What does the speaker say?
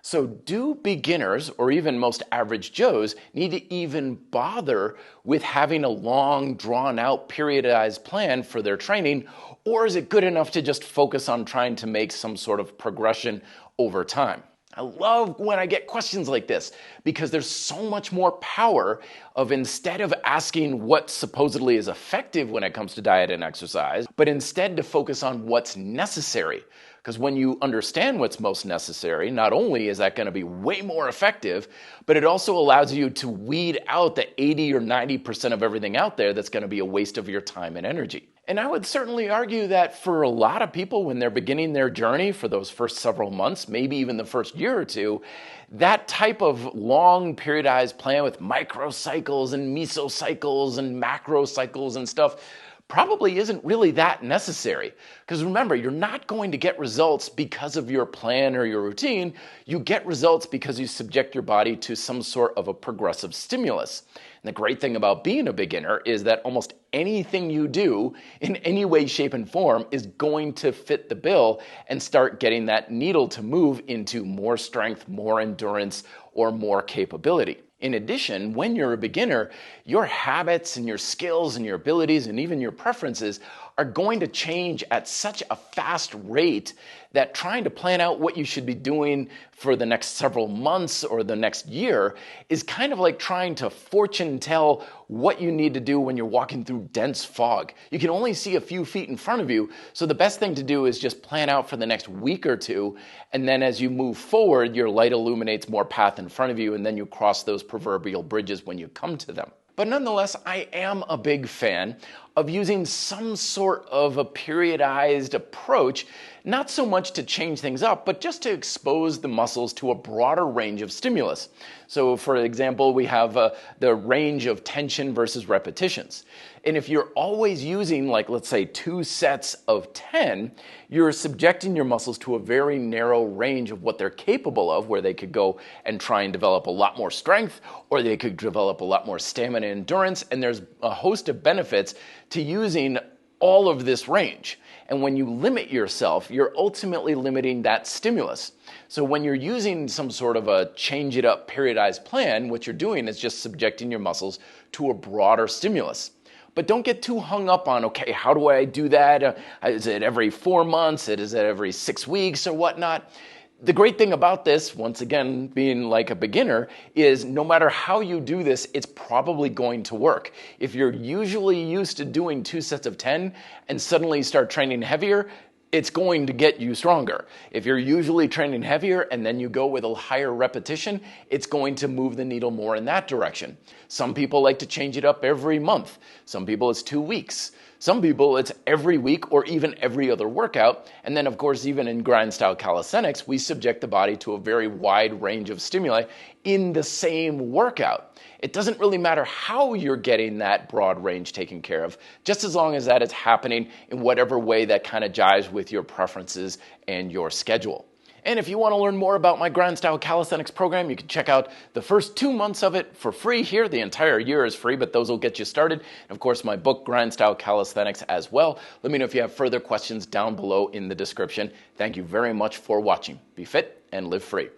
So do beginners or even most average Joes need to even bother with having a long, drawn out, periodized plan for their training, or is it good enough to just focus on trying to make some sort of progression over time? I love when I get questions like this because there's so much more power of, instead of asking what supposedly is effective when it comes to diet and exercise, but instead to focus on what's necessary. Because when you understand what's most necessary, not only is that going to be way more effective, but it also allows you to weed out the 80 or 90% of everything out there that's going to be a waste of your time and energy. And I would certainly argue that for a lot of people, when they're beginning their journey for those first several months, maybe even the first year or two, that type of long periodized plan with microcycles and mesocycles and macro cycles and stuff probably isn't really that necessary. Because remember, you're not going to get results because of your plan or your routine. You get results because you subject your body to some sort of a progressive stimulus. And the great thing about being a beginner is that almost anything you do in any way, shape, and form is going to fit the bill and start getting that needle to move into more strength, more endurance, or more capability. In addition, when you're a beginner, your habits and your skills and your abilities and even your preferences are going to change at such a fast rate that trying to plan out what you should be doing for the next several months or the next year is kind of like trying to fortune tell what you need to do when you're walking through dense fog. You can only see a few feet in front of you, so the best thing to do is just plan out for the next week or two, and then as you move forward, your light illuminates more path in front of you, and then you cross those proverbial bridges when you come to them. But nonetheless, I am a big fan of using some sort of a periodized approach, not so much to change things up, but just to expose the muscles to a broader range of stimulus. So for example, we have the range of tension versus repetitions. And if you're always using, like, let's say 2 sets of 10, you're subjecting your muscles to a very narrow range of what they're capable of, where they could go and try and develop a lot more strength, or they could develop a lot more stamina and endurance. And there's a host of benefits to using all of this range. And when you limit yourself, you're ultimately limiting that stimulus. So when you're using some sort of a change it up periodized plan, what you're doing is just subjecting your muscles to a broader stimulus. But don't get too hung up on, okay, how do I do that? Is it every 4 months? Is it every 6 weeks or whatnot? The great thing about this, once again, being like a beginner, is no matter how you do this, it's probably going to work. If you're usually used to doing 2 sets of 10 and suddenly start training heavier, it's going to get you stronger. If you're usually training heavier and then you go with a higher repetition, it's going to move the needle more in that direction. Some people like to change it up every month. Some people it's 2 weeks. Some people it's every week or even every other workout. And then of course, even in grind style calisthenics, we subject the body to a very wide range of stimuli in the same workout. It doesn't really matter how you're getting that broad range taken care of, just as long as that is happening in whatever way that kind of jives with your preferences and your schedule. And if you want to learn more about my Grind Style Calisthenics program, you can check out the first 2 months of it for free here. The entire year is free, but those will get you started. And of course, my book, Grind Style Calisthenics, as well. Let me know if you have further questions down below in the description. Thank you very much for watching. Be fit and live free.